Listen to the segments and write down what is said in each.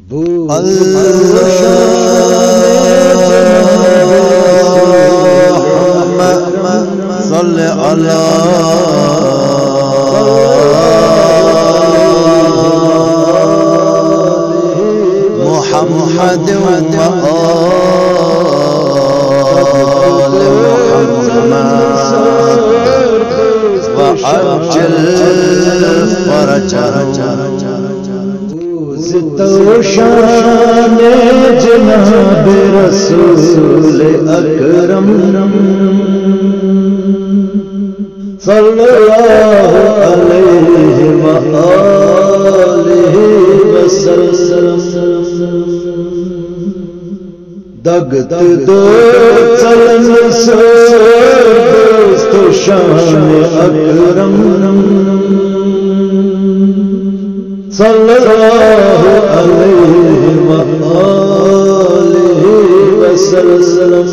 اللهم صل على محمد وآل محمد وعجل فرجه تو شان جناب رسول اکرم صلی اللہ علیہ وآلہ وسلم دگت دو چلن سے دوست شان اکرم صلی اللہ علیہ وآلہ وسلم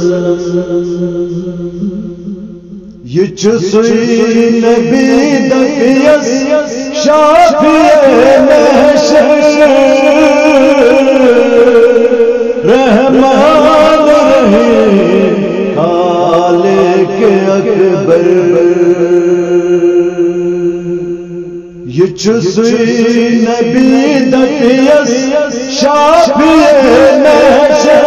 یہ سوئی نبی دقیس شافی محشر رحمان رحیم خالق اکبر یہ سوئی نبی دقیس شافی محشر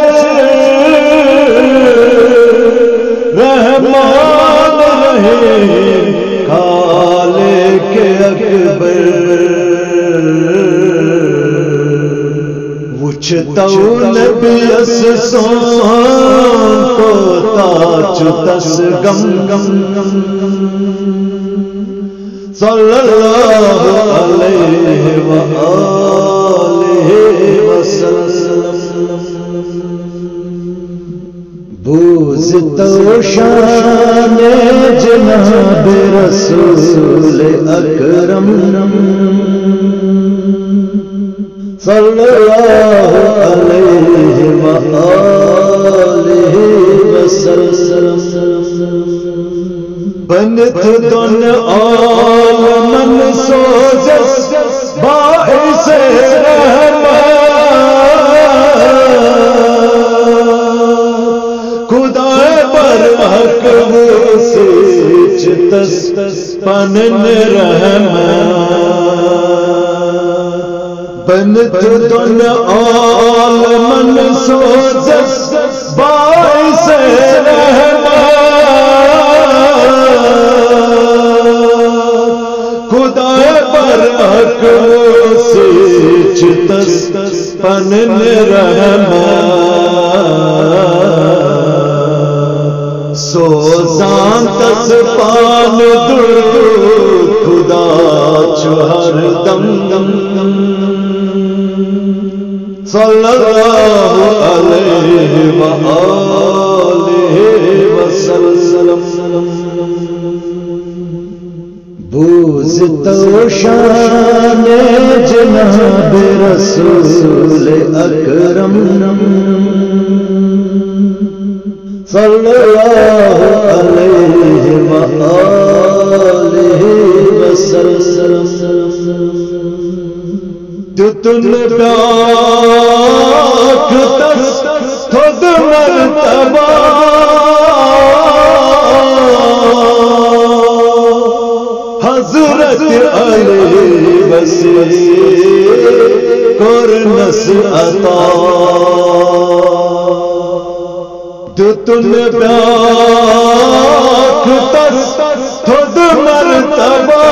رحمان رحیم خالق اکبر وچھتاو نبیس سون کو تاج تس گم گم گم صلی اللہ علیہ وآلہ وسلم بوز تو شان جناب رسول اکرم صلی اللہ علیہ وآلہ وسلم بنت دن عالمن سوزس باعث رحمت خدا پر حق وسیچ تس پنن رحمت بنت دن عالمن سوزس باعث رحمت خدا پر حق سیچ تس پنن رحمت سوزان تس پان درود خدا چہر دم دم صلی اللہ علیہ وآلہ وسلم بوز تو شان جناب رسول اکرم صلی اللہ علیہ وآلہ وسلم تن پاک تس خود مرتبہ حضرت علی وسیع کرنس عطا تن پاک تس خود مرتبہ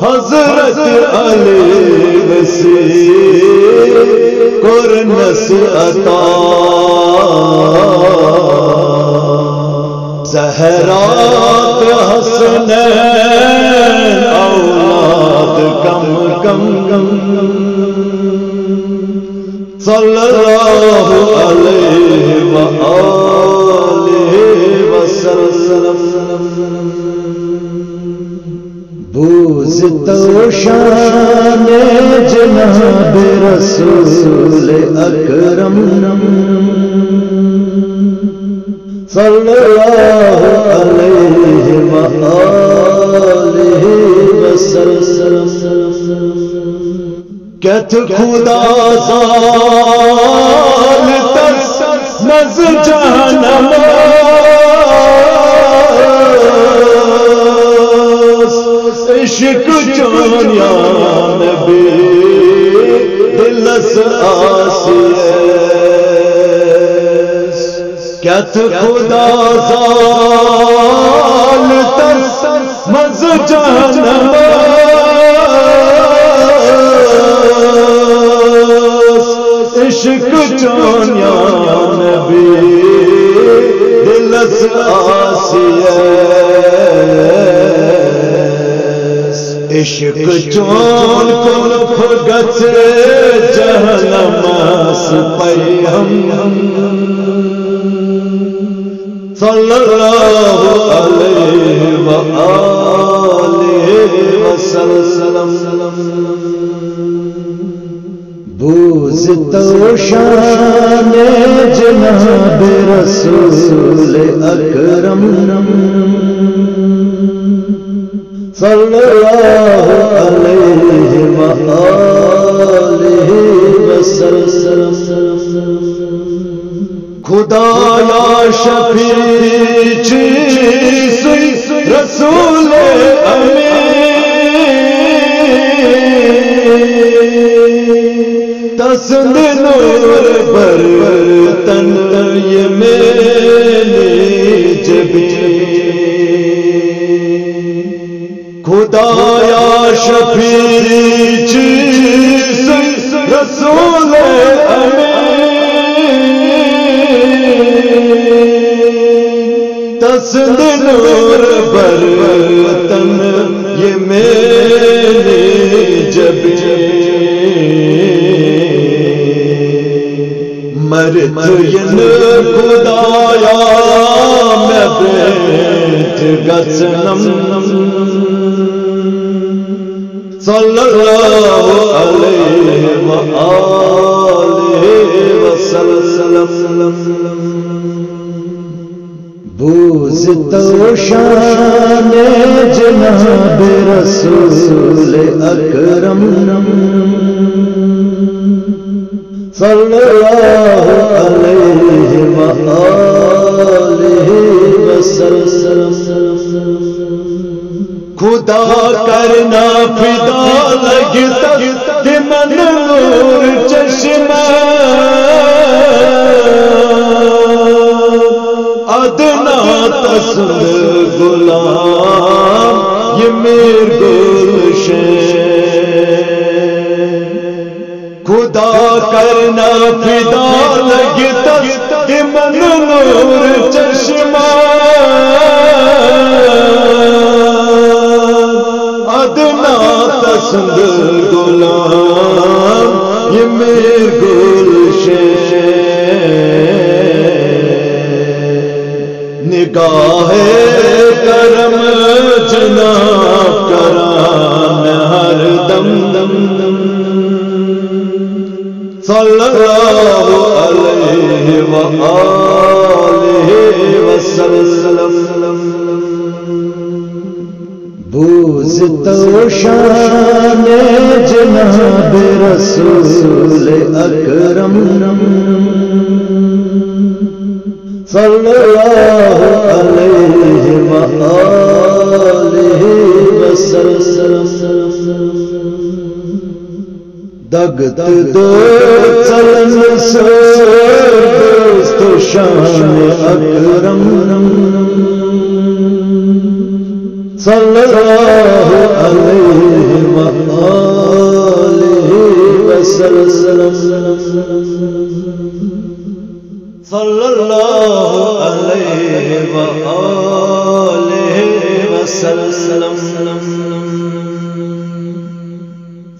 حضرت علی وسیع کرنس عطا زہرات حسنین اولاد کم کم کم صلی اللہ علیہ وآلہ وسلم بوز تو شان جناب رسول اکرم صلی اللہ علیہ وآلہ وسلم وسلم کہت خدا زال ترس مز جہنم عشق جان یا نبی دلس آسیس کہت خدا زال ترس مز جہنم عشق جان یا نبی دلس آسیس عشق چون کن پھگت جہنم سپیہم صلی اللہ علیہ وآلہ وسلم بوز تو شان جناب رسول اکرم صلی اللہ علیہ وآلہ وسلم خدایا شفیع چیز رسول امین تسند نور برتن یہ میری جبین خدایا شفیع چیز رسول امین تسند نور برتن یہ میری جبین مرت ین خدایا میں بیٹھ گسنم صلی اللہ علیہ وآلہ وسلم بوز تو شان جناب رسول اکرم صلی اللہ علیہ وآلہ وسلم خدا کرنا فدا لگتا کہ من نور چشمہ ادنا تسند غلام یہ میر گلشن خدا کرنا فدا لگتا کہ من نور چشمہ ادنا تسند غلام یہ میر گلشن نگاہ کرم جناب کرام ہر دم صلی اللہ علیہ وآلہ وسلم بوز تو شان جناب رسول اکرم صلی اللہ علیہ وآلہ وسلم دگت دو چلن سے دوست شان اکرم صلی اللہ علیہ وآلہ وسلم صلی اللہ علیہ وآلہ وسلم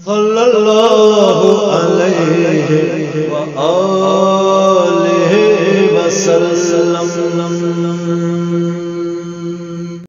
صلی اللہ علیہ وآلہ